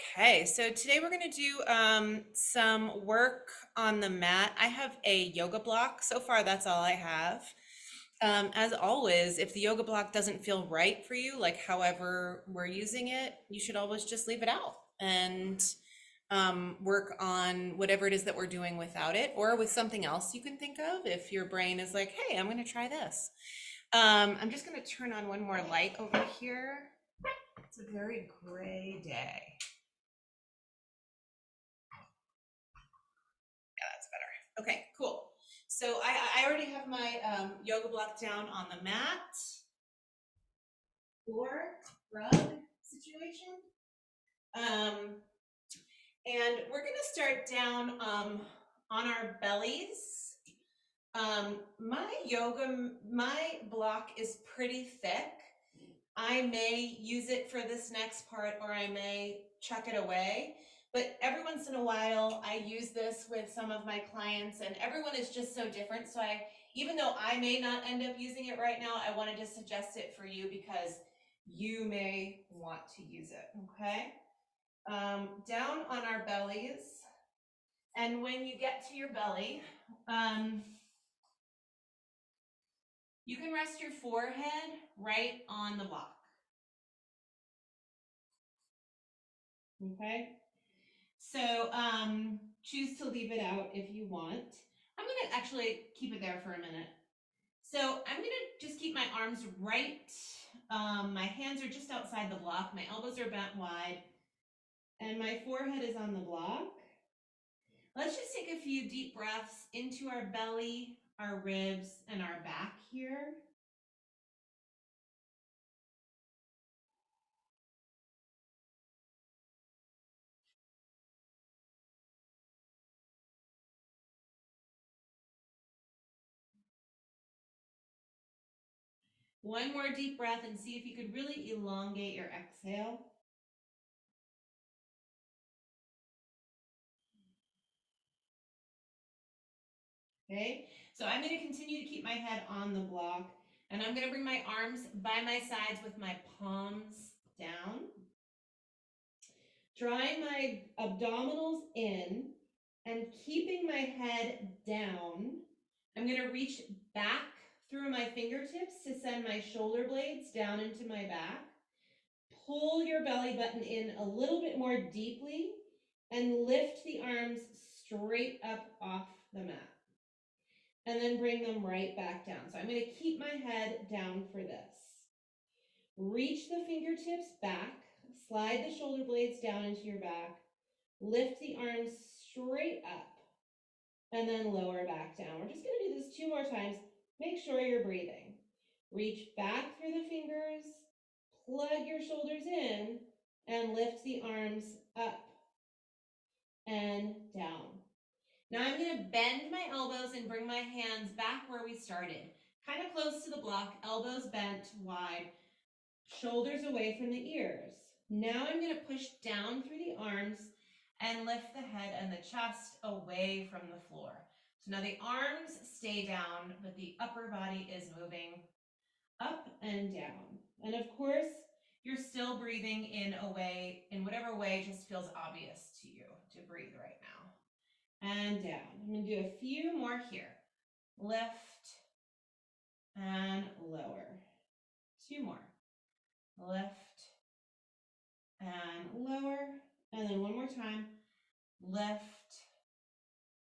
Okay, so today we're going to do some work on the mat. I have a yoga block. So far, that's all I have. As always, if the yoga block doesn't feel right for you, like however we're using it, you should always just leave it out and work on whatever it is that we're doing without it or with something else you can think of if your brain is like, hey, I'm going to try this. I'm just going to turn on one more light over here. It's a very gray day. That's better. Okay, cool. So I already have my yoga block down on the mat, floor, rug situation. Um, and we're gonna start down on our bellies. My block is pretty thick. I may use it for this next part or I may chuck it away. But every once in a while, I use this with some of my clients, and everyone is just so different. So even though I may not end up using it right now, I wanted to suggest it for you because you may want to use it. Okay. Down on our bellies, and when you get to your belly, you can rest your forehead right on the block. Okay. So choose to leave it out if you want. I'm gonna actually keep it there for a minute. So I'm gonna just keep my arms right. My hands are just outside the block. My elbows are bent wide and my forehead is on the block. Let's just take a few deep breaths into our belly, our ribs, and our back here. One more deep breath and see if you could really elongate your exhale. Okay, so I'm going to continue to keep my head on the block, and I'm going to bring my arms by my sides with my palms down. Drawing my abdominals in and keeping my head down. I'm going to reach back through my fingertips to send my shoulder blades down into my back. Pull your belly button in a little bit more deeply and lift the arms straight up off the mat. And then bring them right back down. So I'm going to keep my head down for this. Reach the fingertips back, slide the shoulder blades down into your back, lift the arms straight up, and then lower back down. We're just going to do this 2 more times. Make sure you're breathing. Reach back through the fingers, plug your shoulders in, and lift the arms up and down. Now I'm going to bend my elbows and bring my hands back where we started, kind of close to the block, elbows bent wide, shoulders away from the ears. Now I'm going to push down through the arms and lift the head and the chest away from the floor. So now the arms stay down, but the upper body is moving up and down. And of course, you're still breathing in a way, in whatever way just feels obvious to you to breathe right now. And down. I'm going to do a few more here. Lift and lower. 2 more. Lift and lower. And then one more time. Lift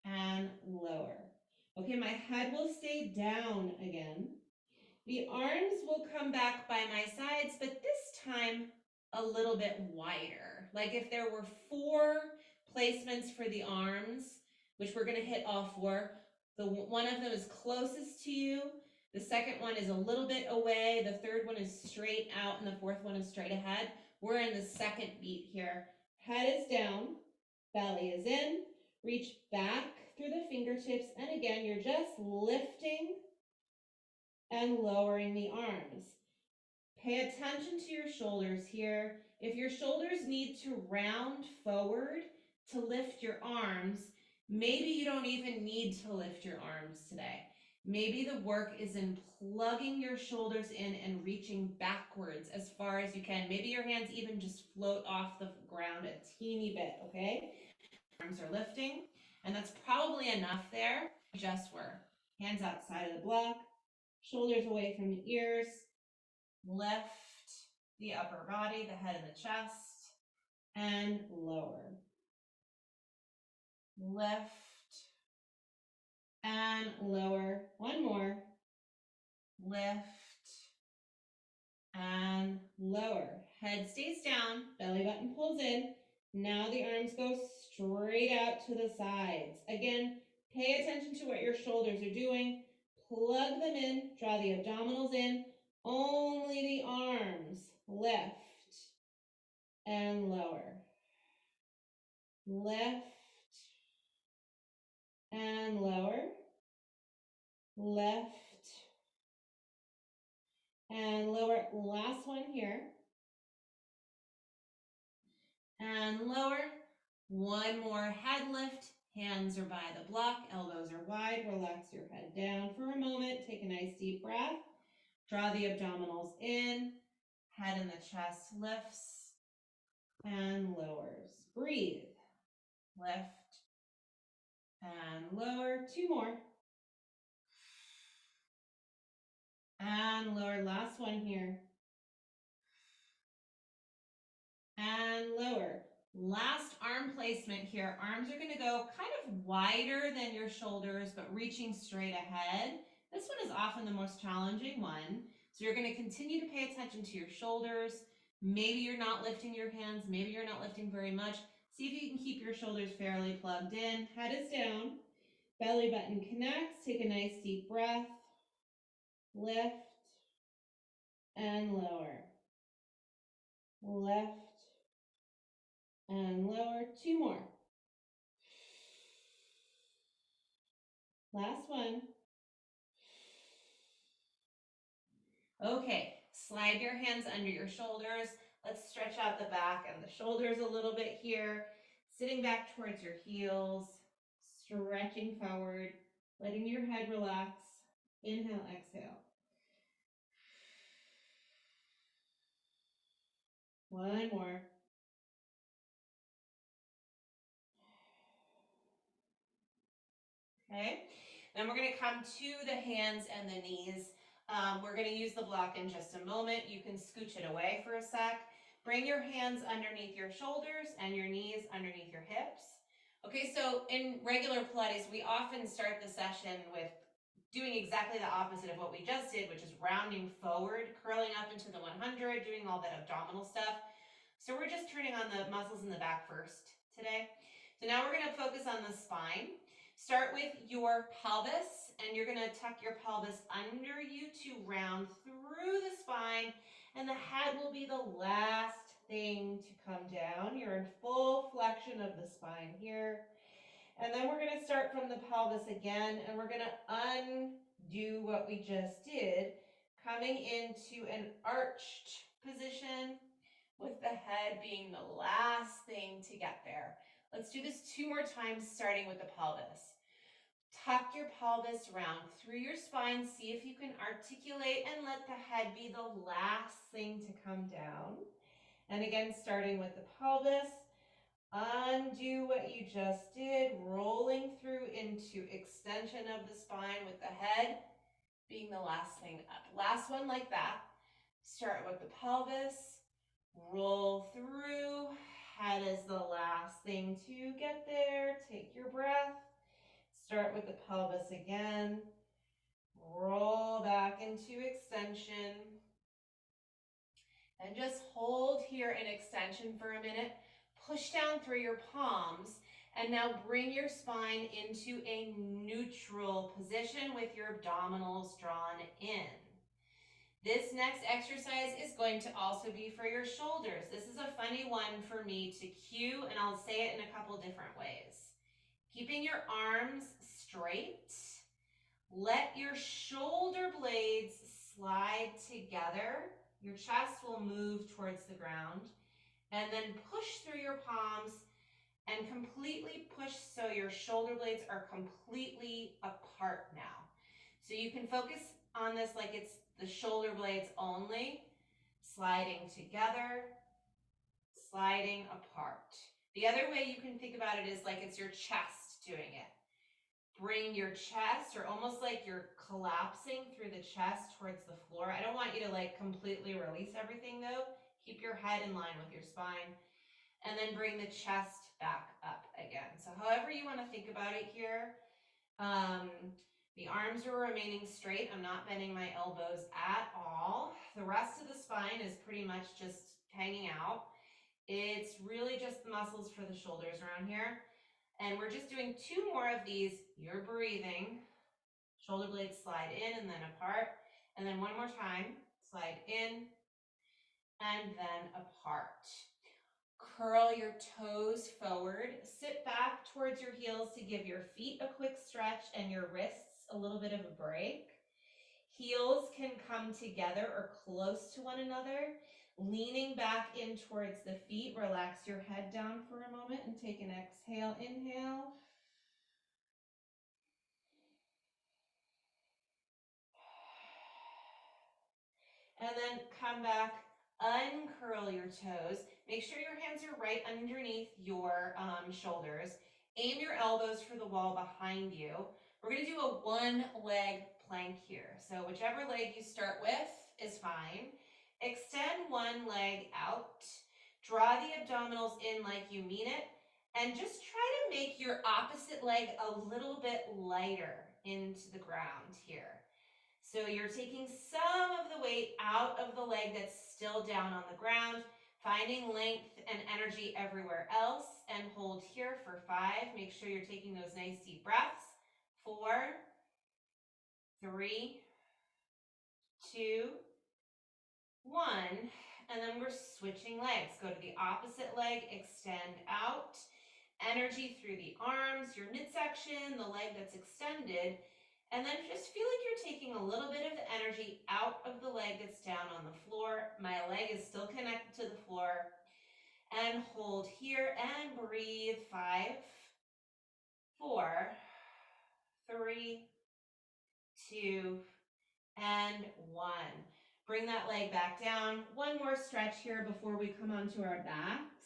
and lower. Okay, my head will stay down again. The arms will come back by my sides, but this time a little bit wider. Like if there were 4 placements for the arms, which we're going to hit all 4, the one of them is closest to you. The second one is a little bit away. The third one is straight out, and the fourth one is straight ahead. We're in the second beat here. Head is down, belly is in. Reach back through the fingertips, and again, you're just lifting and lowering the arms. Pay attention to your shoulders here. If your shoulders need to round forward to lift your arms, maybe you don't even need to lift your arms today. Maybe the work is in plugging your shoulders in and reaching backwards as far as you can. Maybe your hands even just float off the ground a teeny bit, okay? Arms are lifting, and that's probably enough there. Just work. Hands outside of the block, shoulders away from the ears. Lift the upper body, the head and the chest, and lower. Lift and lower. One more. Lift and lower. Head stays down, belly button pulls in. Now the arms go straight out to the sides. Again, pay attention to what your shoulders are doing. Plug them in, draw the abdominals in. Only the arms. Lift and lower. Lift and lower. Lift and lower. Last one here. And lower. One more head lift. Hands are by the block, elbows are wide. Relax your head down for a moment. Take a nice deep breath. Draw the abdominals in. Head and the chest lifts and lowers. Breathe. Lift and lower. Two more. And lower. Last one here. And lower. Last arm placement here. Arms are going to go kind of wider than your shoulders, but reaching straight ahead. This one is often the most challenging one. So you're going to continue to pay attention to your shoulders. Maybe you're not lifting your hands. Maybe you're not lifting very much. See if you can keep your shoulders fairly plugged in. Head is down. Belly button connects. Take a nice deep breath. Lift and lower. Lift and lower. Two more. Last one. Okay, slide your hands under your shoulders. Let's stretch out the back and the shoulders a little bit here. Sitting back towards your heels, stretching forward, letting your head relax. Inhale, exhale. One more. Okay, then we're going to come to the hands and the knees. We're going to use the block in just a moment. You can scooch it away for a sec. Bring your hands underneath your shoulders and your knees underneath your hips. Okay, so in regular Pilates, we often start the session with doing exactly the opposite of what we just did, which is rounding forward, curling up into the 100, doing all that abdominal stuff. So we're just turning on the muscles in the back first today. So now we're going to focus on the spine. Start with your pelvis, and you're going to tuck your pelvis under you to round through the spine, and the head will be the last thing to come down. You're in full flexion of the spine here. And then we're going to start from the pelvis again, and we're going to undo what we just did, coming into an arched position with the head being the last thing to get there. Let's do this 2 more times, starting with the pelvis. Tuck your pelvis round through your spine. See if you can articulate and let the head be the last thing to come down. And again, starting with the pelvis, undo what you just did, rolling through into extension of the spine with the head being the last thing up. Last one like that. Start with the pelvis. Roll through, head is the last thing to get there. Take your breath. Start with the pelvis again. Roll back into extension. And just hold here in extension for a minute. Push down through your palms. And now bring your spine into a neutral position with your abdominals drawn in. This next exercise is going to also be for your shoulders. This is a funny one for me to cue, and I'll say it in a couple different ways. Keeping your arms straight, let your shoulder blades slide together. Your chest will move towards the ground, and then push through your palms and completely push so your shoulder blades are completely apart now. So you can focus on this like it's the shoulder blades only, sliding together, sliding apart. The other way you can think about it is like it's your chest doing it. Bring your chest, or almost like you're collapsing through the chest towards the floor. I don't want you to like completely release everything though. Keep your head in line with your spine. And then bring the chest back up again. So however you want to think about it here. The arms are remaining straight. I'm not bending my elbows at all. The rest of the spine is pretty much just hanging out. It's really just the muscles for the shoulders around here. And we're just doing 2 more of these. You're breathing. Shoulder blades slide in and then apart. And then 1 more time, slide in and then apart. Curl your toes forward. Sit back towards your heels to give your feet a quick stretch and your wrists a little bit of a break. Heels can come together or close to one another. Leaning back in towards the feet, relax your head down for a moment and take an exhale, inhale. And then come back, uncurl your toes. Make sure your hands are right underneath your shoulders. Aim your elbows for the wall behind you. We're gonna do a 1-leg plank here. So whichever leg you start with is fine. Extend one leg out. Draw the abdominals in like you mean it. And just try to make your opposite leg a little bit lighter into the ground here. So you're taking some of the weight out of the leg that's still down on the ground, finding length and energy everywhere else, and hold here for 5. Make sure you're taking those nice deep breaths. 4, 3, 2, 1. And then we're switching legs. Go to the opposite leg, extend out. Energy through the arms, your midsection, the leg that's extended. And then just feel like you're taking a little bit of the energy out of the leg that's down on the floor. My leg is still connected to the floor. And hold here and breathe. 5, 4, 3, 2, and 1. Bring that leg back down. One more stretch here before we come onto our backs.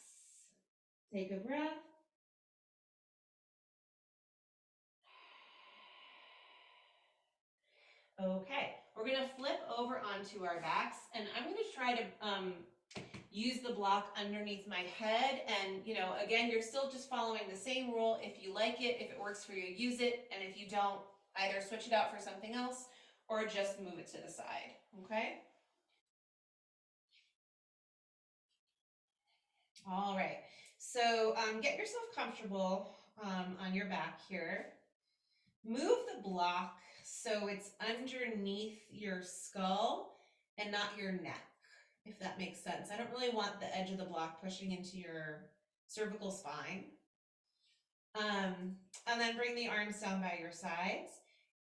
Take a breath. Okay, we're gonna flip over onto our backs, and I'm gonna try to use the block underneath my head. And again, you're still just following the same rule. If you like it, if it works for you, use it. And if you don't, either switch it out for something else or just move it to the side, okay? All right, so get yourself comfortable on your back here. Move the block so it's underneath your skull and not your neck, if that makes sense. I don't really want the edge of the block pushing into your cervical spine. And then bring the arms down by your sides,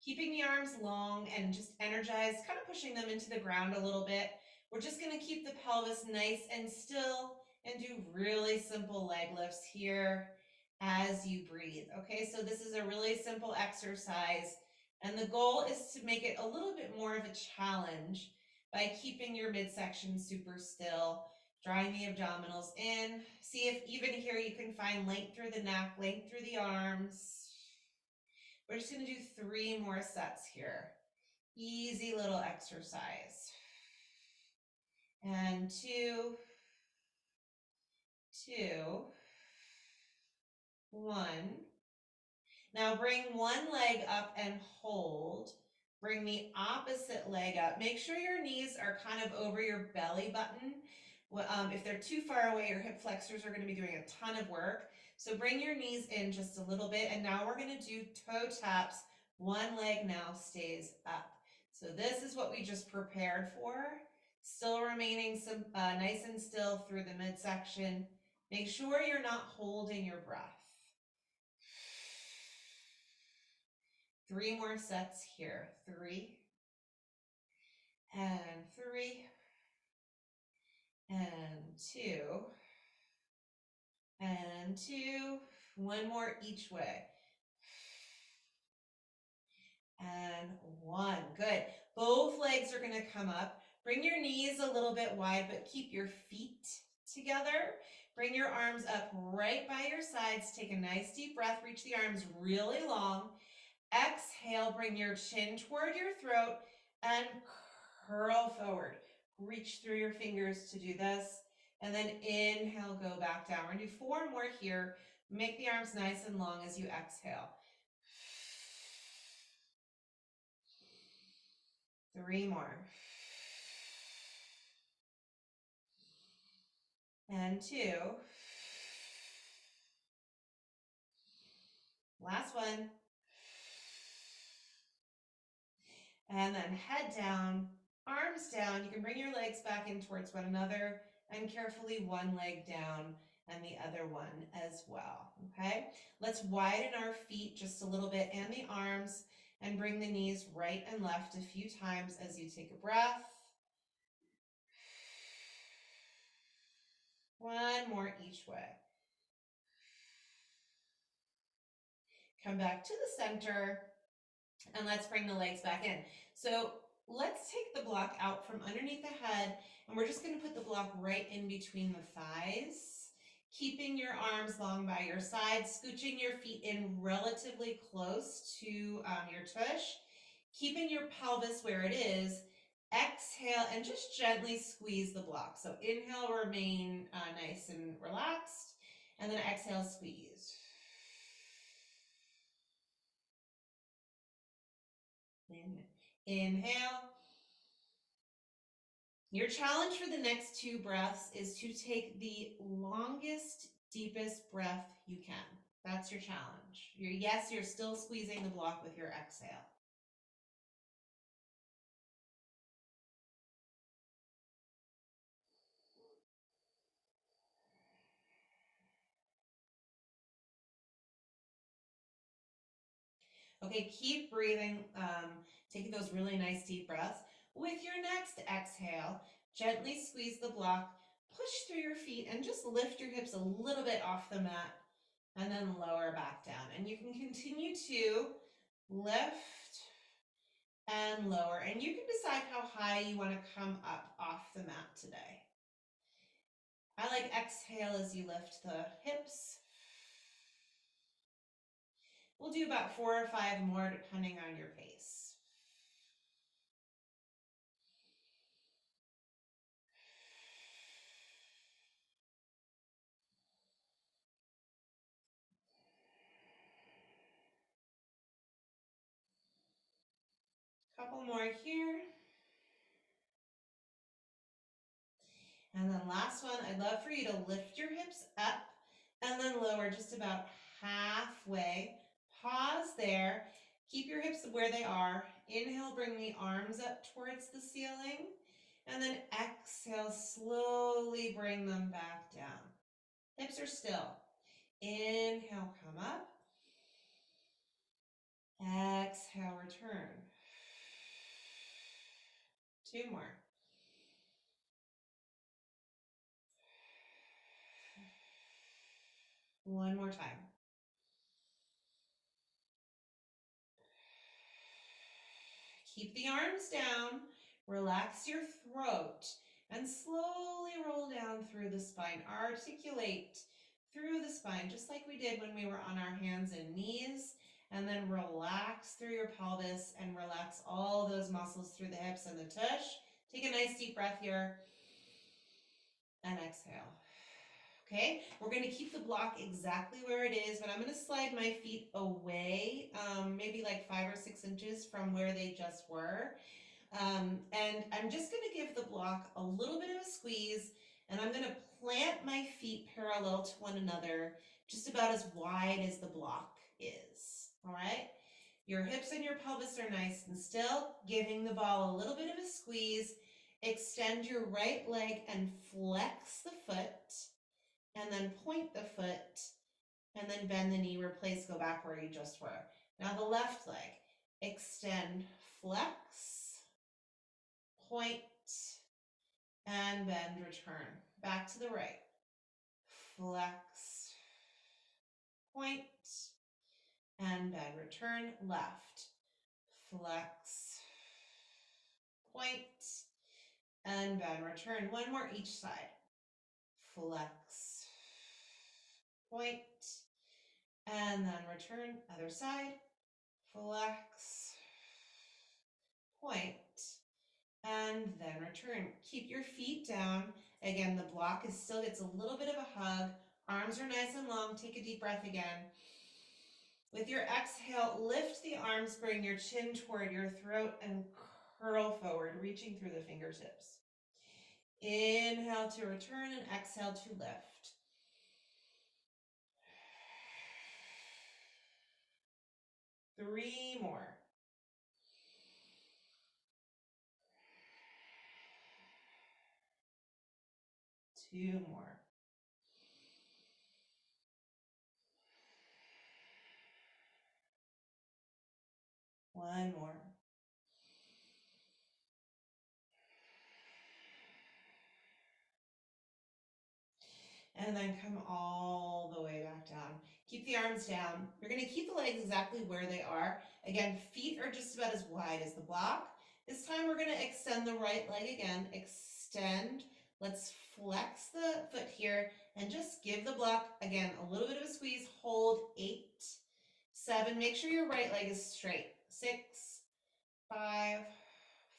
keeping the arms long and just energized, kind of pushing them into the ground a little bit. We're just going to keep the pelvis nice and still and do really simple leg lifts here as you breathe. Okay, so this is a really simple exercise, and the goal is to make it a little bit more of a challenge by keeping your midsection super still, drawing the abdominals in. See if even here you can find length through the neck, length through the arms. We're just going to do 3 more sets here. Easy little exercise. And 2, 2, 1. Now bring one leg up and hold. Bring the opposite leg up. Make sure your knees are kind of over your belly button. If they're too far away, your hip flexors are going to be doing a ton of work. So bring your knees in just a little bit. And now we're going to do toe taps. One leg now stays up. So this is what we just prepared for. Still remaining some nice and still through the midsection. Make sure you're not holding your breath. 3 more sets here. 3, and 3, and 2, and 2. 1 more each way. and 1. Good. Both legs are going to come up. Bring your knees a little bit wide, but keep your feet together. Bring your arms up right by your sides. Take a nice deep breath. Reach the arms really long. Exhale, bring your chin toward your throat and curl forward. Reach through your fingers to do this. And then inhale, go back down. We're going to do 4 more here. Make the arms nice and long as you exhale. 3 more. And 2. Last one. And then head down, arms down. You can bring your legs back in towards one another and carefully one leg down and the other one as well, okay? Let's widen our feet just a little bit and the arms and bring the knees right and left a few times as you take a breath. 1 more each way. Come back to the center and let's bring the legs back in. So let's take the block out from underneath the head and we're just going to put the block right in between the thighs, keeping your arms long by your side, scooching your feet in relatively close to your tush, keeping your pelvis where it is. Exhale and just gently squeeze the block. So inhale, remain nice and relaxed, and then exhale, squeeze. Inhale. Your challenge for the next 2 breaths is to take the longest, deepest breath you can. That's your challenge. Yes, you're still squeezing the block with your exhale. Okay, keep breathing, taking those really nice deep breaths. With your next exhale, gently squeeze the block, push through your feet, and just lift your hips a little bit off the mat, and then lower back down. And you can continue to lift and lower, and you can decide how high you want to come up off the mat today. I like exhale as you lift the hips. We'll do about 4 or 5 more depending on your pace. Couple more here. And then last one, I'd love for you to lift your hips up and then lower just about halfway. Pause there. Keep your hips where they are. Inhale, bring the arms up towards the ceiling. And then exhale, slowly bring them back down. Hips are still. Inhale, come up. Exhale, return. 2 more. One more time. Keep the arms down, relax your throat, and slowly roll down through the spine. Articulate through the spine, just like we did when we were on our hands and knees. And then relax through your pelvis and relax all those muscles through the hips and the tush. Take a nice deep breath here and exhale. Okay, we're going to keep the block exactly where it is, but I'm going to slide my feet away, maybe like 5 or 6 inches from where they just were. And I'm just going to give the block a little bit of a squeeze, and I'm going to plant my feet parallel to one another, just about as wide as the block is. All right, your hips and your pelvis are nice and still, giving the ball a little bit of a squeeze. Extend your right leg and flex the foot, and then point the foot, and then bend the knee, replace, go back where you just were. Now the left leg, extend, flex, point, and bend, return. Back to the right, flex, point, and bend, return, left, flex, point, and bend. Return. One more each side. Flex, point, and then return. Other side. Flex, point, and then return. Keep your feet down. Again, the block still gets a little bit of a hug. Arms are nice and long. Take a deep breath again. With your exhale, lift the arms, bring your chin toward your throat, and curl forward, reaching through the fingertips. Inhale to return and exhale to lift. Three more. Two more. One more. And then come all the way back down. Keep the arms down. You're going to keep the legs exactly where they are. Again, feet are just about as wide as the block. This time we're going to extend the right leg again. Extend. Let's flex the foot here and just give the block, again, a little bit of a squeeze. Hold 8, 7. Make sure your right leg is straight. 6, 5,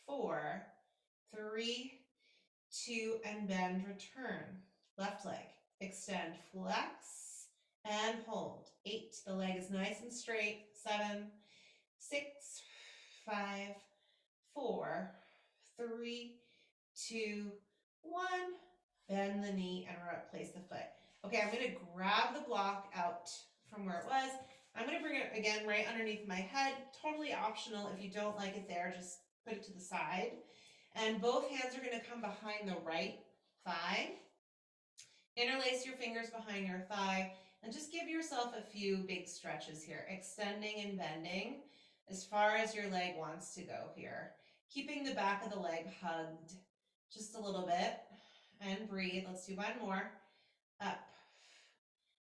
4, 3, 2, and bend. Return. Left leg. Extend, flex, and hold. 8, the leg is nice and straight. 7, 6, 5, 4, 3, 2, 1. Bend the knee and replace the foot. Okay, I'm going to grab the block out from where it was. I'm going to bring it again right underneath my head. Totally optional. If you don't like it there, just put it to the side. And both hands are going to come behind the right thigh. Interlace your fingers behind your thigh and just give yourself a few big stretches here, extending and bending as far as your leg wants to go here. Keeping the back of the leg hugged just a little bit and breathe. Let's do one more. Up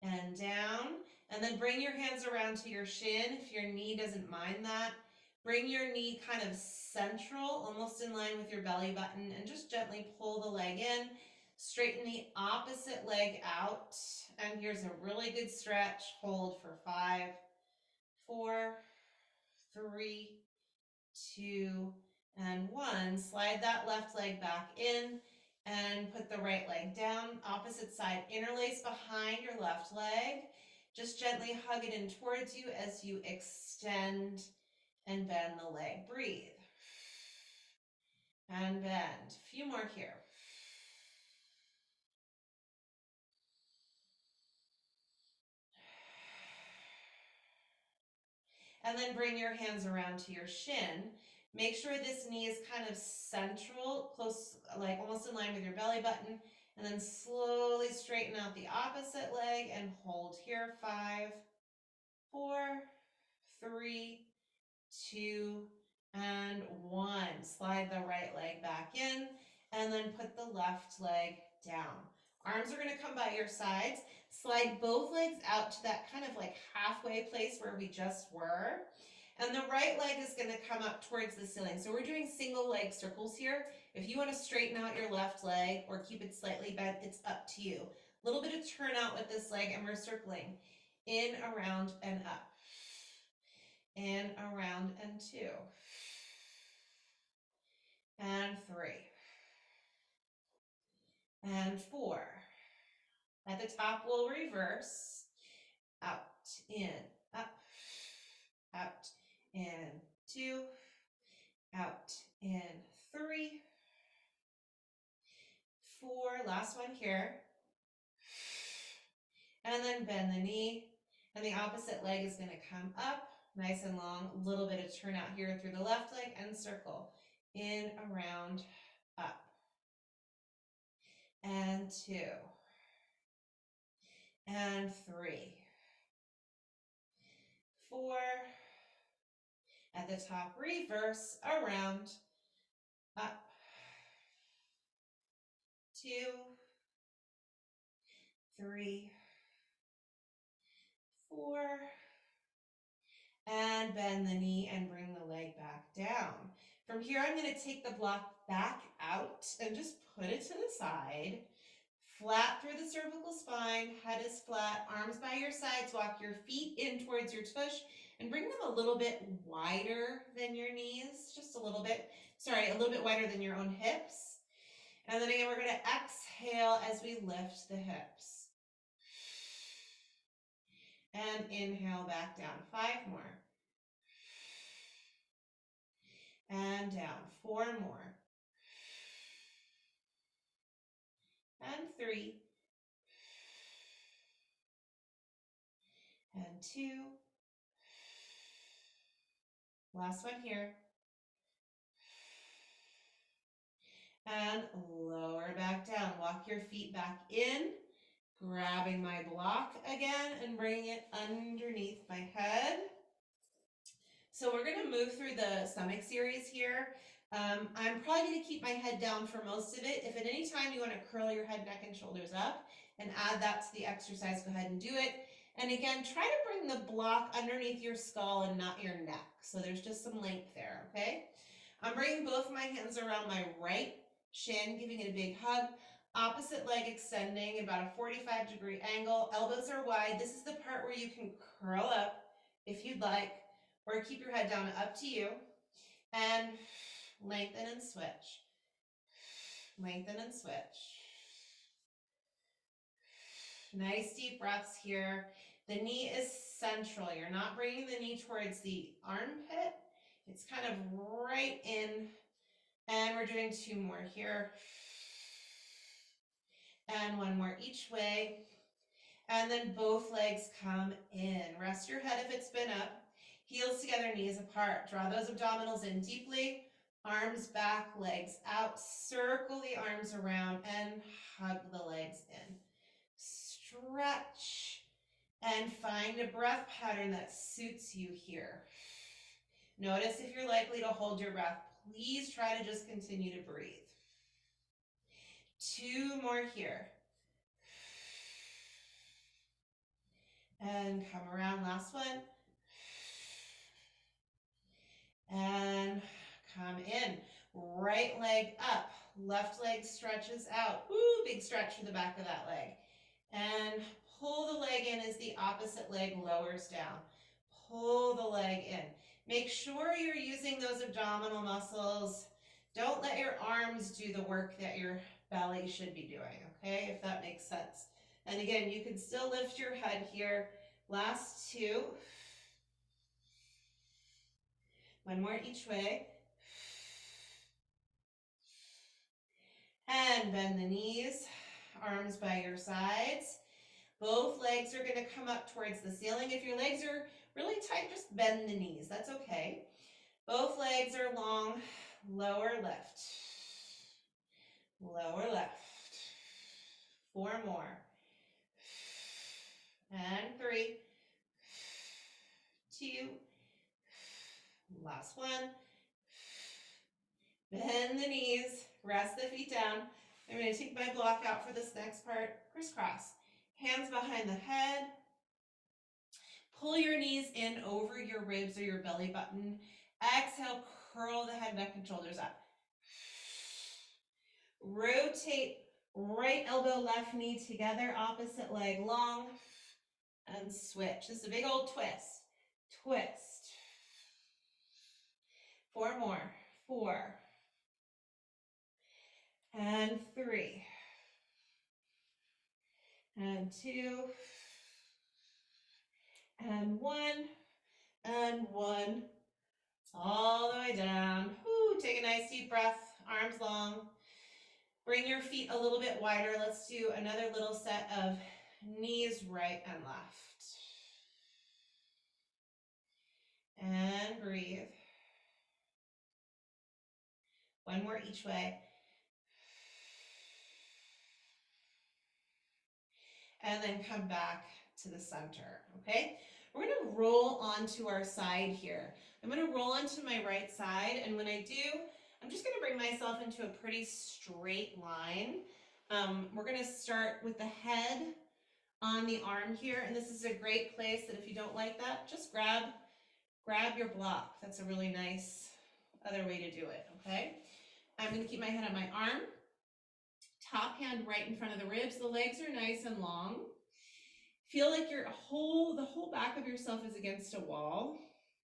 and down, and then bring your hands around to your shin if your knee doesn't mind that. Bring your knee kind of central, almost in line with your belly button, and just gently pull the leg in. Straighten the opposite leg out. And here's a really good stretch. Hold for 5, 4, 3, 2, and 1. Slide that left leg back in and put the right leg down. Opposite side, interlace behind your left leg. Just gently hug it in towards you as you extend and bend the leg. Breathe. And bend. A few more here. And then bring your hands around to your shin. Make sure this knee is kind of central, close, like almost in line with your belly button. And then slowly straighten out the opposite leg and hold here. 5, 4, 3, 2, and 1. Slide the right leg back in and then put the left leg down. Arms are going to come by your sides. Slide both legs out to that kind of like halfway place where we just were. And the right leg is going to come up towards the ceiling. So we're doing single leg circles here. If you want to straighten out your left leg or keep it slightly bent, it's up to you. A little bit of turn out with this leg and we're circling in, around, and up. In, around, and 2. And 3. And 4. At the top, we'll reverse. Out, in, up, out, in, 2, out, in, 3, 4, last one here. And then bend the knee, and the opposite leg is going to come up, nice and long, a little bit of turn out here through the left leg, and circle. In, around, up. And 2. And 3. 4. At the top, reverse, around, up. 2, 3, 4, and bend the knee and bring the leg leg back down. From here, I'm going to take the block back out and just put it to the side. Flat through the cervical spine, head is flat, arms by your sides, walk your feet in towards your tush and bring them a little bit wider than your knees, just a little bit, sorry, a little bit wider than your own hips. And then again, we're going to exhale as we lift the hips. And inhale back down, 5 more. And down, 4 more. And 3. And 2. Last one here. And lower back down. Walk your feet back in, grabbing my block again and bringing it underneath my head. So we're going to move through the stomach series here. I'm probably going to keep my head down for most of it. If at any time you want to curl your head, neck, and shoulders up and add that to the exercise, go ahead and do it. And again, try to bring the block underneath your skull and not your neck. So there's just some length there, okay? I'm bringing both my hands around my right shin, giving it a big hug. Opposite leg extending about a 45-degree angle. Elbows are wide. This is the part where you can curl up if you'd like, or keep your head down, up to you. And lengthen and switch. Lengthen and switch. Nice deep breaths here. The knee is central. You're not bringing the knee towards the armpit. It's kind of right in. And we're doing 2 more here. And 1 more each way. And then both legs come in. Rest your head if it's been up. Heels together, knees apart. Draw those abdominals in deeply. Arms back, legs out. Circle the arms around and hug the legs in. Stretch and find a breath pattern that suits you here. Notice if you're likely to hold your breath. Please try to just continue to breathe. 2 more here. And come around, last one. And come in. Right leg up, left leg stretches out. Woo, big stretch for the back of that leg. And pull the leg in as the opposite leg lowers down. Pull the leg in. Make sure you're using those abdominal muscles. Don't let your arms do the work that your belly should be doing, okay? If that makes sense. And again, you can still lift your head here. Last 2. 1 more each way. And bend the knees, arms by your sides. Both legs are going to come up towards the ceiling. If your legs are really tight, just bend the knees. That's okay. Both legs are long. Lower lift. Lower left. 4 more. And 3. 2. Last one. Bend the knees. Rest the feet down. I'm going to take my block out for this next part. Crisscross. Hands behind the head. Pull your knees in over your ribs or your belly button. Exhale, curl the head, neck, and shoulders up. Rotate right elbow, left knee together, opposite leg long, and switch. This is a big old twist. Twist. 4 more. 4. And 3. And 2. And 1. And 1. All the way down. Woo, take a nice deep breath, arms long. Bring your feet a little bit wider. Let's do another little set of knees right and left. And breathe. 1 more each way. And then come back to the center, okay? We're gonna roll onto our side here. I'm gonna roll onto my right side, and when I do, I'm just gonna bring myself into a pretty straight line. We're gonna start with the head on the arm here, and this is a great place that if you don't like that, just grab grab your block. That's a really nice other way to do it, okay? I'm gonna keep my head on my arm, top hand right in front of the ribs. The legs are nice and long. Feel like the whole back of yourself is against a wall.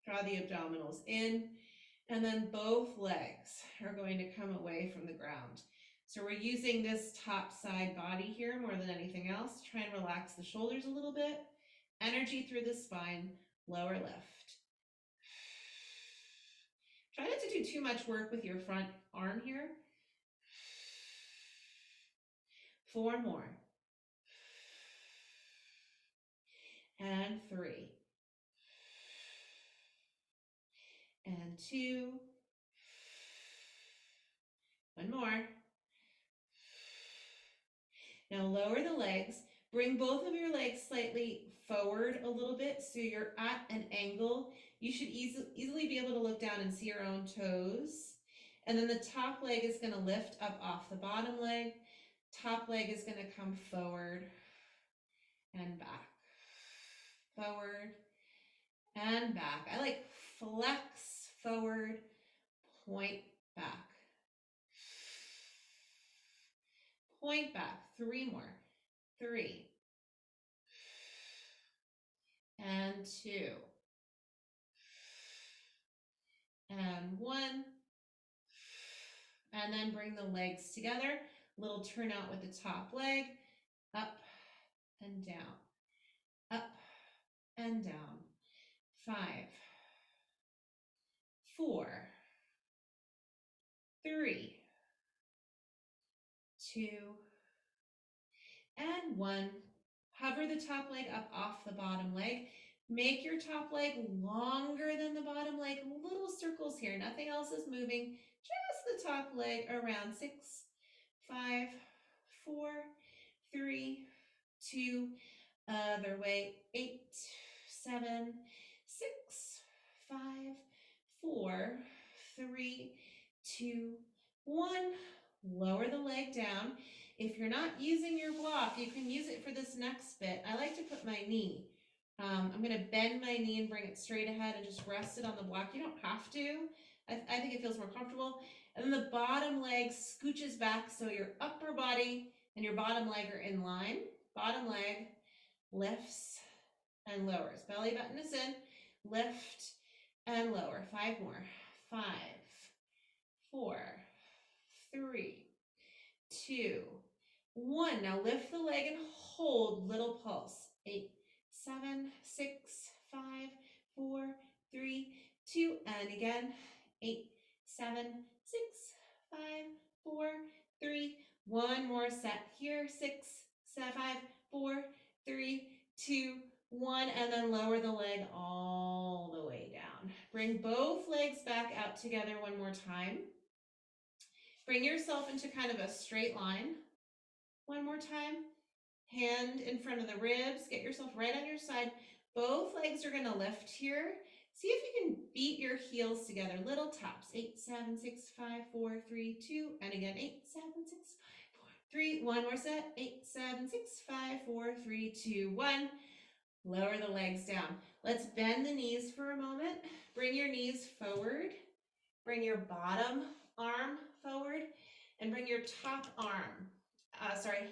Draw the abdominals in, and then both legs are going to come away from the ground. So we're using this top side body here more than anything else. Try and relax the shoulders a little bit. Energy through the spine, lower lift. Try not to do too much work with your front arm here. 4 more. And 3. And 2. 1 more. Now lower the legs. Bring both of your legs slightly forward a little bit so you're at an angle. You should easily be able to look down and see your own toes. And then the top leg is going to lift up off the bottom leg. Top leg is going to come forward and back. Forward and back. I like flex, forward, point, back. Point back. 3 more. 3. And 2. And 1. And then bring the legs together. Little turnout with the top leg. Up and down. Up and down. 5. 4. 3. 2. And 1. Hover the top leg up off the bottom leg. Make your top leg longer than the bottom leg. Little circles here. Nothing else is moving. Just the top leg around. 6, 5, 4, 3, 2. Other way. 8, 7, 6, 5, 4, 3, 2, 1. Lower the leg down. If you're not using your block, you can use it for this next bit. I like to put my knee. I'm going to bend my knee and bring it straight ahead and just rest it on the block. You don't have to. I think it feels more comfortable. And then the bottom leg scooches back so your upper body and your bottom leg are in line. Bottom leg lifts and lowers. Belly button is in. Lift and lower. 5 more. 5, 4, 3, 2, 1. Now lift the leg and hold. Little pulse. 8, 7, 6, 5, 4, 3, 2. And again. 8, 7, 6, 5, 4, 3. 1 more set here. 6, 7, 5, 4, 3, 2, 1. And then lower the leg all the way down. Bring both legs back out together one more time. Bring yourself into kind of a straight line. One more time. Hand in front of the ribs. Get yourself right on your side. Both legs are going to lift here. See if you can beat your heels together. Little taps. 8, 7, 6, 5, 4, 3, 2. And again, 8, 7, 6, 5, 4, 3. One more set. 8, 7, 6, 5, 4, 3, 2, 1. Lower the legs down. Let's bend the knees for a moment. Bring your knees forward. Bring your bottom arm forward. And bring your top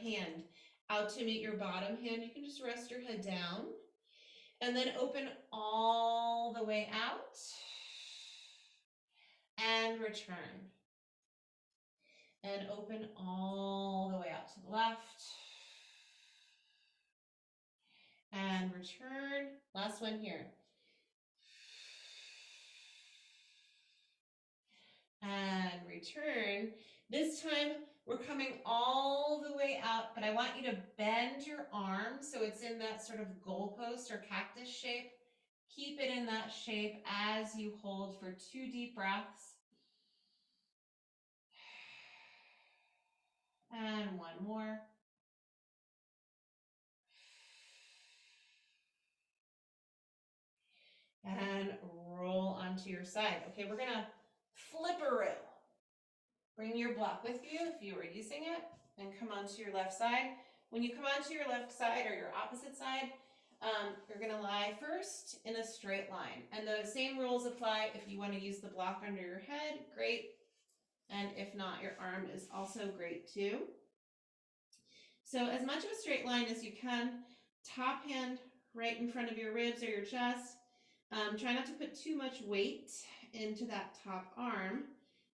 hand out to meet your bottom hand. You can just rest your head down. And then open all the way out. And return. And open all the way out to the left. And return. Last one here. And return. This time we're coming all the way out, but I want you to bend your arm so it's in that sort of goalpost or cactus shape. Keep it in that shape as you hold for 2 deep breaths. And 1 more. And roll onto your side. Okay, we're gonna flipperoo. Bring your block with you if you were using it and come onto your left side. When you come onto your left side or your opposite side, You're gonna lie first in a straight line. And the same rules apply if you wanna use the block under your head, great. And if not, your arm is also great too. So as much of a straight line as you can, top hand right in front of your ribs or your chest. Try not to put too much weight into that top arm,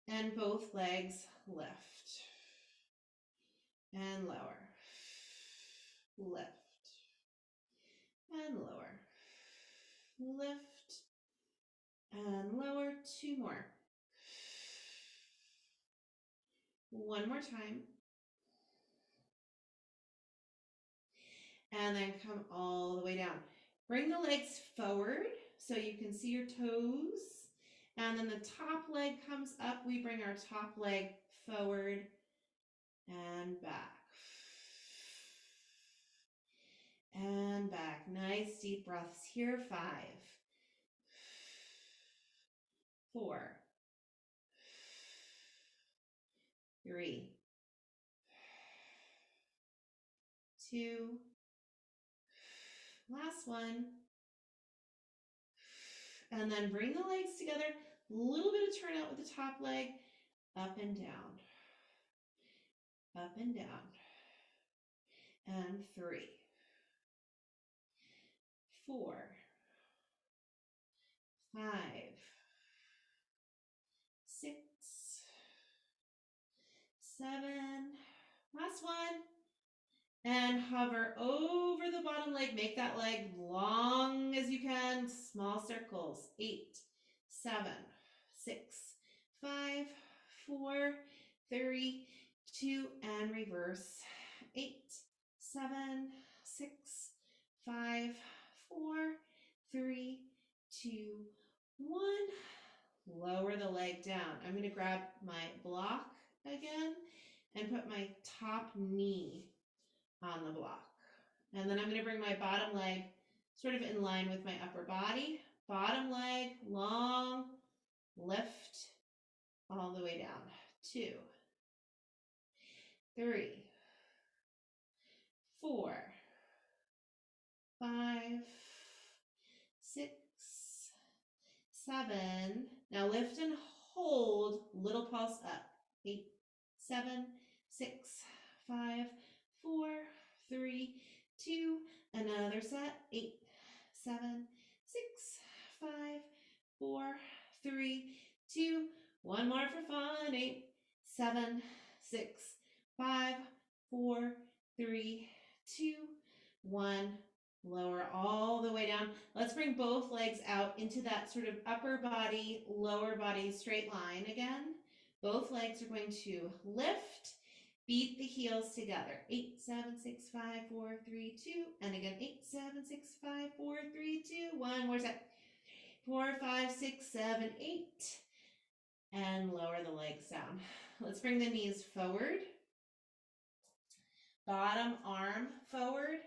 and both legs lift and lower, lift and lower, lift and lower. Two more. One more time. And then come all the way down. Bring the legs forward so you can see your toes. And then the top leg comes up. We bring our top leg forward and back. And back. Nice deep breaths here. 5, 4, 3, 2, last one. And then bring the legs together. A little bit of turn out with the top leg. Up and down. Up and down. And 3, 4, 5, 6, 7. Last one. And hover over the bottom leg. Make that leg long as you can. Small circles. 8, 7, 6, 5, 4, 3, 2, and reverse. 8, 7, 6, 5, 4, 3, 2, 1. Lower the leg down. I'm going to grab my block again and put my top knee on the block. And then I'm going to bring my bottom leg sort of in line with my upper body. Bottom leg, long, lift all the way down. 2, 3, 4, 5, 6, 7. Now lift and hold, little pulse up. 8, 7, 6, 5, 4, 3, 2. Another set. 8, 7, 6, 5, 4, 3, 2. One more for fun. 8, 7, 6, 5, 4, 3, 2, 1. Lower all the way down. Let's bring both legs out into that sort of upper body, lower body straight line again. Both legs are going to lift. Beat the heels together. 8, 7, 6, 5, 4, 3, 2. And again, 8, 7, 6, 5, 4, 3, 2. One more set. 4, 5, 6, 7, 8. And lower the legs down. Let's bring the knees forward. Bottom arm forward.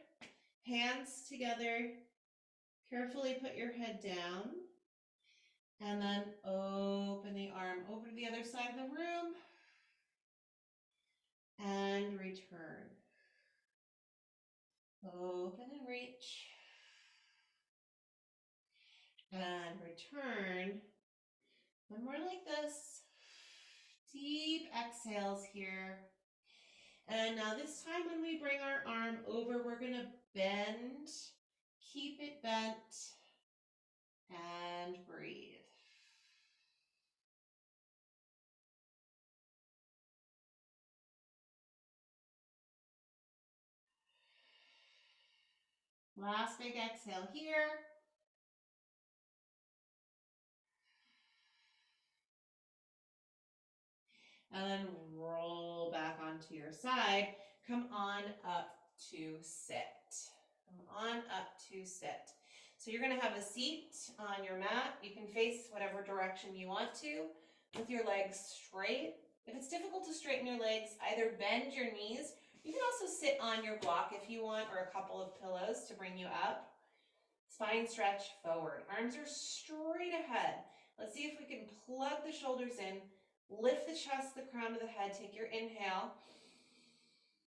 Hands together. Carefully put your head down. And then open the arm over to the other side of the room. And return. Open and reach. And return. One more like this. Deep exhales here. And now this time when we bring our arm over, we're going to bend. Keep it bent. And breathe. Last big exhale here. And then roll back onto your side. Come on up to sit. Come on up to sit. So you're going to have a seat on your mat. You can face whatever direction you want to with your legs straight. If it's difficult to straighten your legs, either bend your knees. You can also sit on your block if you want, or a couple of pillows to bring you up. Spine stretch forward. Arms are straight ahead. Let's see if we can plug the shoulders in. Lift the chest, the crown of the head. Take your inhale.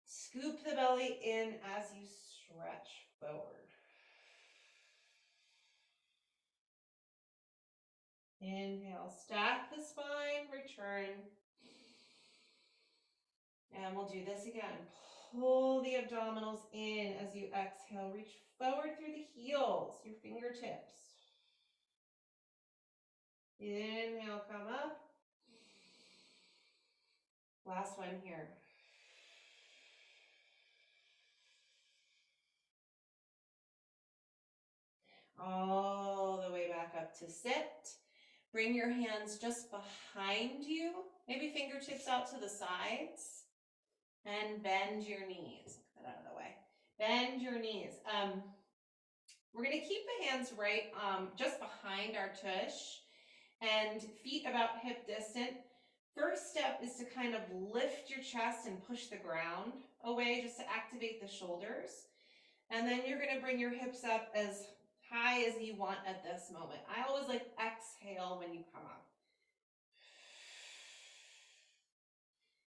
Scoop the belly in as you stretch forward. Inhale, stack the spine, return. And we'll do this again. Pull the abdominals in as you exhale. Reach forward through the heels, your fingertips. Inhale, come up. Last one here. All the way back up to sit. Bring your hands just behind you, maybe fingertips out to the sides, and bend your knees. Get that out of the way. Bend your knees. We're going to keep the hands right just behind our tush and feet about hip distant. First step is to kind of lift your chest and push the ground away just to activate the shoulders. And then you're going to bring your hips up as high as you want at this moment. I always like exhale when you come up.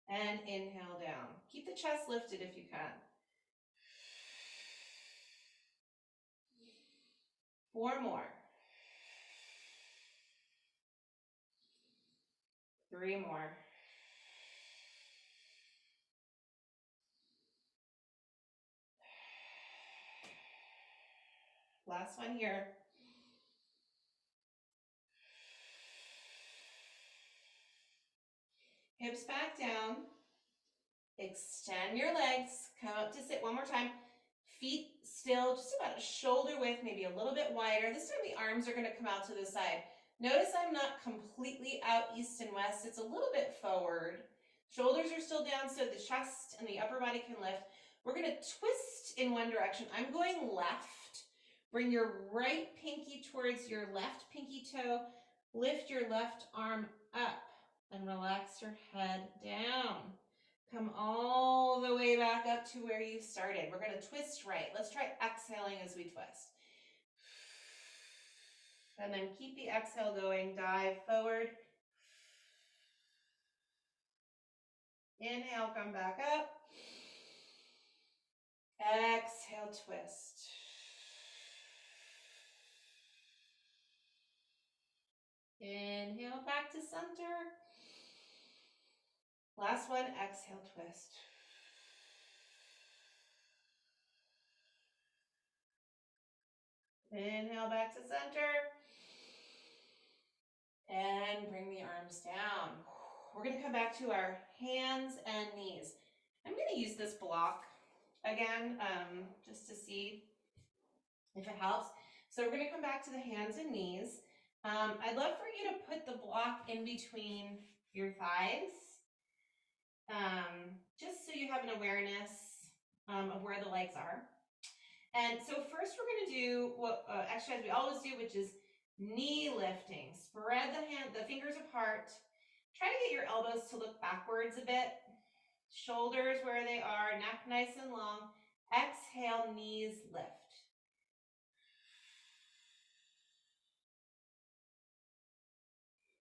And inhale down. Keep the chest lifted if you can. 4 more. 3 more. Last one here. Hips back down. Extend your legs. Come up to sit one more time. Feet still just about a shoulder width, maybe a little bit wider. This time the arms are going to come out to the side. Notice I'm not completely out east and west. It's a little bit forward. Shoulders are still down so the chest and the upper body can lift. We're going to twist in one direction. I'm going left. Bring your right pinky towards your left pinky toe. Lift your left arm up and relax your head down. Come all the way back up to where you started. We're going to twist right. Let's try exhaling as we twist. And then keep the exhale going. Dive forward. Inhale, come back up. Exhale, twist. Inhale, back to center. Last one, exhale, twist. Inhale, back to center. And bring the arms down. We're going to come back to our hands and knees. I'm going to use this block again, just to see if it helps. So we're going to come back to the hands and knees. I'd love for you to put the block in between your thighs, just so you have an awareness of where the legs are. And so first we're going to do what exercise we always do, which is knee lifting. Spread the fingers apart. Try to get your elbows to look backwards a bit. Shoulders where they are, neck nice and long. Exhale, knees lift.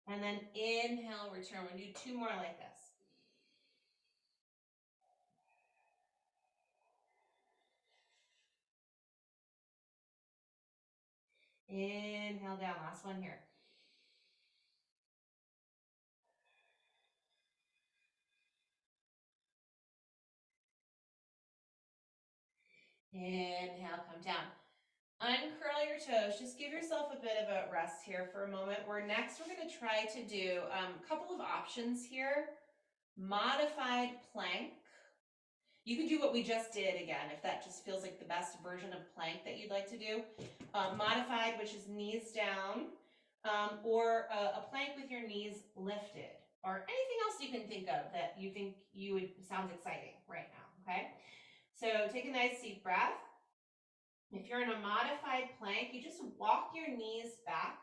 And then inhale, return. We'll do 2 more like this. Inhale down, last one here. Inhale, come down. Uncurl your toes. Just give yourself a bit of a rest here for a moment. We're going to try to do a couple of options here. Modified plank. You could do what we just did again, if that just feels like the best version of plank that you'd like to do. Modified, which is knees down, or a plank with your knees lifted, or anything else you can think of that you think sounds exciting right now, okay? So take a nice deep breath. If you're in a modified plank, you just walk your knees back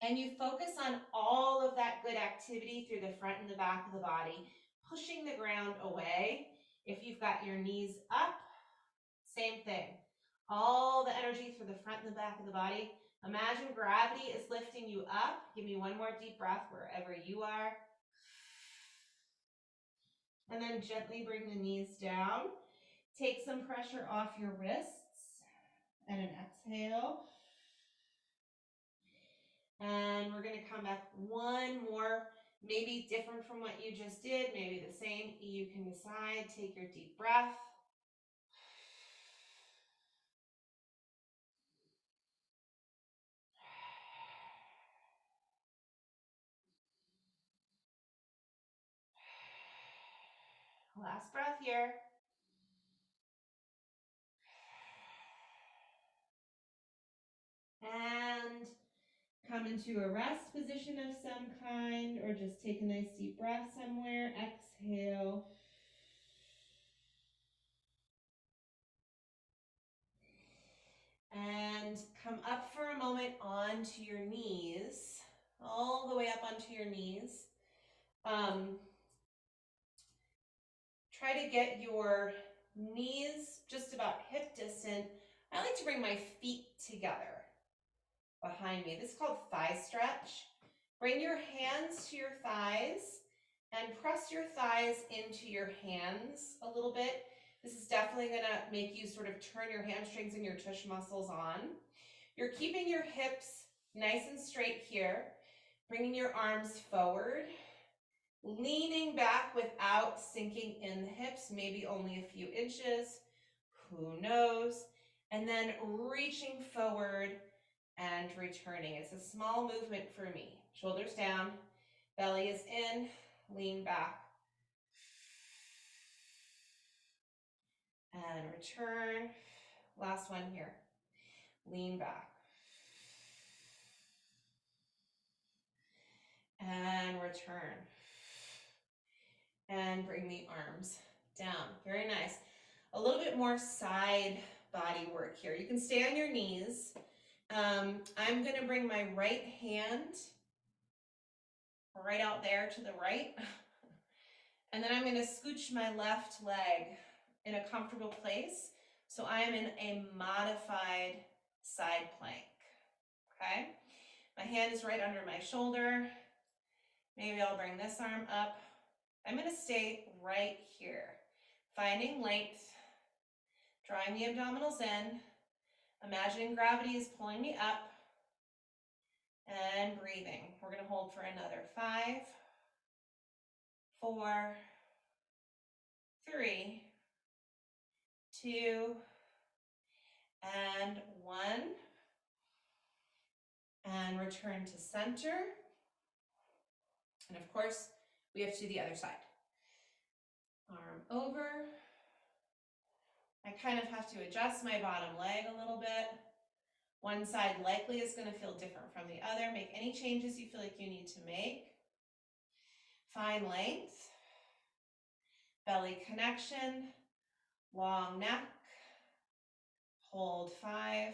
and you focus on all of that good activity through the front and the back of the body, pushing the ground away. If you've got your knees up, same thing. All the energy through the front and the back of the body. Imagine gravity is lifting you up. Give me one more deep breath wherever you are. And then gently bring the knees down. Take some pressure off your wrists. And an exhale. And we're gonna come back one more, maybe different from what you just did, maybe the same. You can decide. Take your deep breath. Last breath here. And come into a rest position of some kind, or just take a nice deep breath somewhere. Exhale. And come up for a moment onto your knees, all the way up onto your knees. Try to get your knees just about hip distant. I like to bring my feet together behind me. This is called thigh stretch. Bring your hands to your thighs and press your thighs into your hands a little bit. This is definitely gonna make you sort of turn your hamstrings and your tush muscles on. You're keeping your hips nice and straight here, bringing your arms forward, leaning back without sinking in the hips, maybe only a few inches, who knows, and then reaching forward and returning. It's a small movement for me. Shoulders down, belly is in, lean back, and return. Last one here. Lean back. And return. And bring the arms down. Very nice. A little bit more side body work here. You can stay on your knees. I'm going to bring my right hand right out there to the right. And then I'm going to scooch my left leg in a comfortable place. So I am in a modified side plank. Okay? My hand is right under my shoulder. Maybe I'll bring this arm up. I'm going to stay right here, finding length, drawing the abdominals in, imagining gravity is pulling me up, and breathing. We're going to hold for another 5, 4, 3, 2, and 1. And return to center. And of course, we have to do the other side. Arm over. I kind of have to adjust my bottom leg a little bit. One side likely is going to feel different from the other. Make any changes you feel like you need to make. Find length, belly connection, long neck. Hold 5,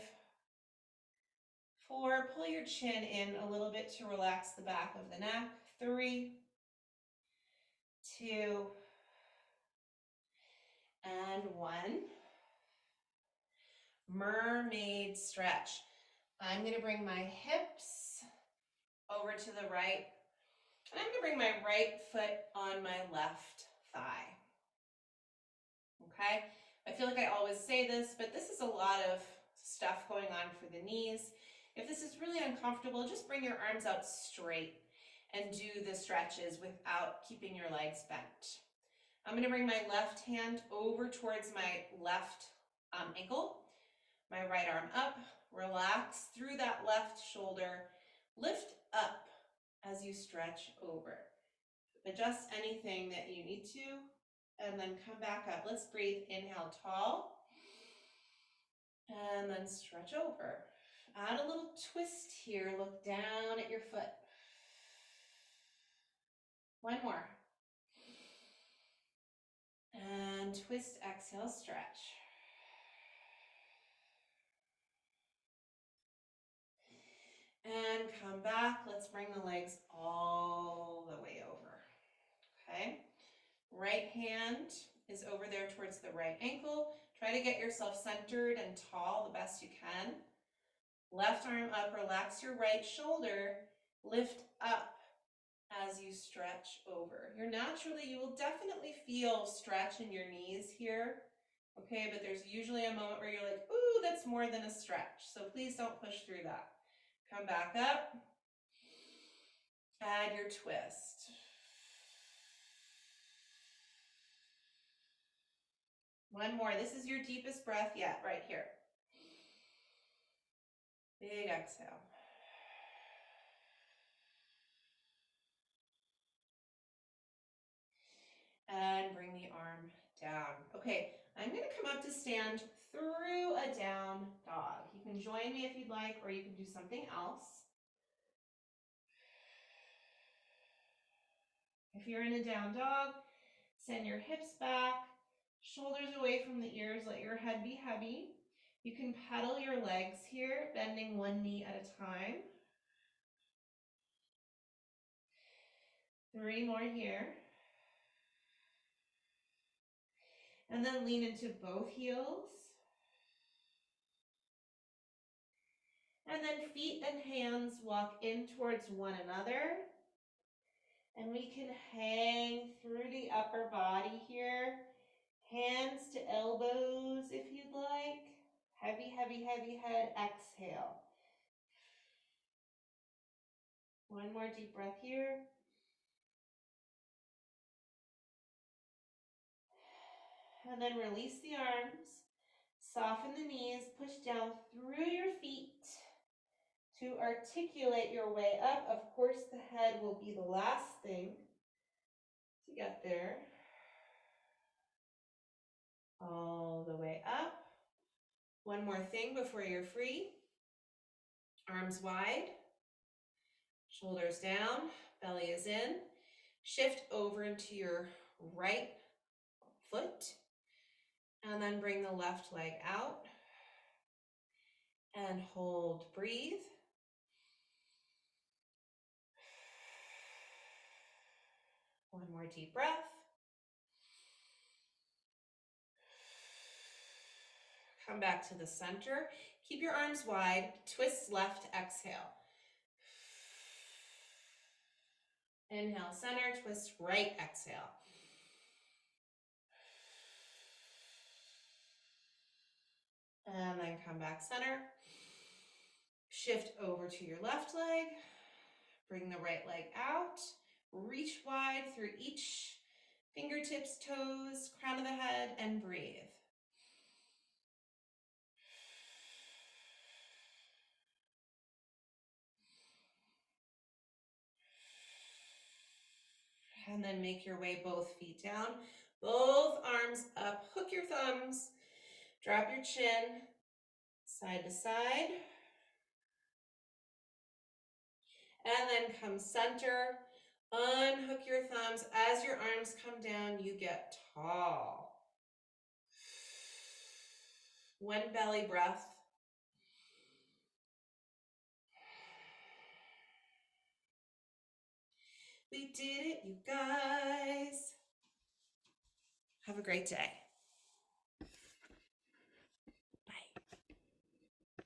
4, pull your chin in a little bit to relax the back of the neck. 3, 2, and 1. Mermaid stretch. I'm going to bring my hips over to the right, and I'm going to bring my right foot on my left thigh. Okay? I feel like I always say this, but this is a lot of stuff going on for the knees. If this is really uncomfortable, just bring your arms out straight and do the stretches without keeping your legs bent. I'm going to bring my left hand over towards my left ankle, my right arm up, relax through that left shoulder, lift up as you stretch over. Adjust anything that you need to, and then come back up. Let's breathe. Inhale, tall, and then stretch over. Add a little twist here. Look down at your foot. One more. And twist, exhale, stretch. And come back. Let's bring the legs all the way over. Okay. Right hand is over there towards the right ankle. Try to get yourself centered and tall the best you can. Left arm up, relax your right shoulder, lift up as you stretch over. You will definitely feel stretch in your knees here, okay? But there's usually a moment where you're like, ooh, that's more than a stretch. So please don't push through that. Come back up, Add your twist. One more. This is your deepest breath yet, right here. Big exhale. And bring the arm down. Okay, I'm going to come up to stand through a down dog. You can join me if you'd like, or you can do something else. If you're in a down dog, send your hips back, shoulders away from the ears, let your head be heavy. You can pedal your legs here, bending one knee at a time. 3 more here. And then lean into both heels. And then feet and hands walk in towards one another. And we can hang through the upper body here. Hands to elbows if you'd like. Heavy, heavy, heavy head. Exhale. One more deep breath here. And then release the arms. Soften the knees. Push down through your feet to articulate your way up. Of course, the head will be the last thing to get there. All the way up. One more thing before you're free. Arms wide, shoulders down, belly is in. Shift over into your right foot, and then bring the left leg out. And hold, breathe. One more deep breath. Come back to the center. Keep your arms wide. Twist left, exhale. Inhale, center, twist right, exhale. And then come back center. Shift over to your left leg. Bring the right leg out. Reach wide through each fingertips, toes, crown of the head, and breathe. And then make your way both feet down, both arms up, hook your thumbs, drop your chin, side to side. And then come center, unhook your thumbs. As your arms come down, you get tall. One belly breath. We did it, you guys. Have a great day.